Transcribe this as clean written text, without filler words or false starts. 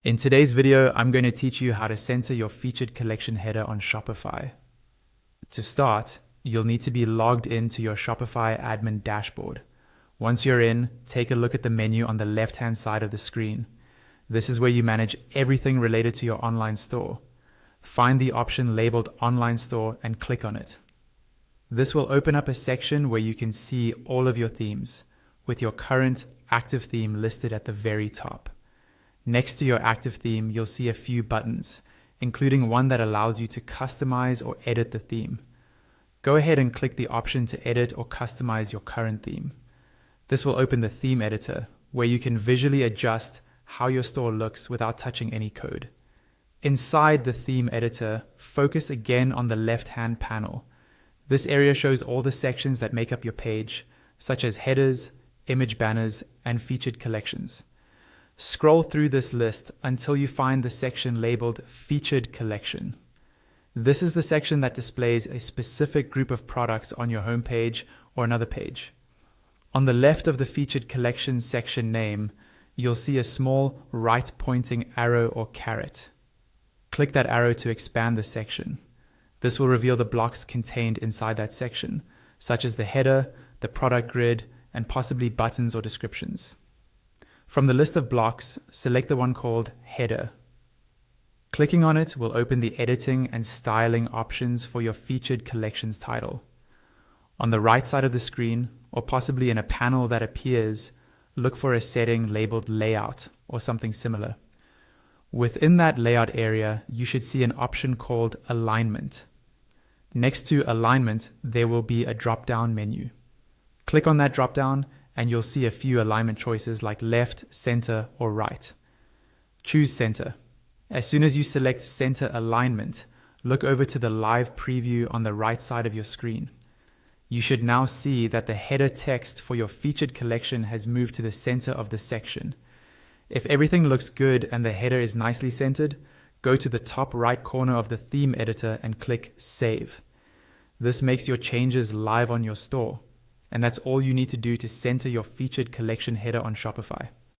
In today's video, I'm going to teach you how to center your featured collection header on Shopify. To start, you'll need to be logged into your Shopify admin dashboard. Once you're in, take a look at the menu on the left-hand side of the screen. This is where you manage everything related to your online store. Find the option labeled Online Store and click on it. This will open up a section where you can see all of your themes, with your current active theme listed at the very top. Next to your active theme, you'll see a few buttons, including one that allows you to customize or edit the theme. Go ahead and click the option to edit or customize your current theme. This will open the theme editor, where you can visually adjust how your store looks without touching any code. Inside the theme editor, focus again on the left-hand panel. This area shows all the sections that make up your page, such as headers, image banners, and featured collections. Scroll through this list until you find the section labeled Featured Collection. This is the section that displays a specific group of products on your homepage or another page. On the left of the Featured Collection section name, you'll see a small right-pointing arrow or caret. Click that arrow to expand the section. This will reveal the blocks contained inside that section, such as the header, the product grid, and possibly buttons or descriptions. From the list of blocks, select the one called Header. Clicking on it will open the editing and styling options for your featured collections title. On the right side of the screen, or possibly in a panel that appears, look for a setting labeled Layout or something similar. Within that layout area, you should see an option called Alignment. Next to Alignment, there will be a drop-down menu. Click on that drop-down and you'll see a few alignment choices like left, center, or right. Choose center. As soon as you select center alignment, look over to the live preview on the right side of your screen. You should now see that the header text for your featured collection has moved to the center of the section. If everything looks good and the header is nicely centered, go to the top right corner of the theme editor and click Save. This makes your changes live on your store. And that's all you need to do to center your featured collection header on Shopify.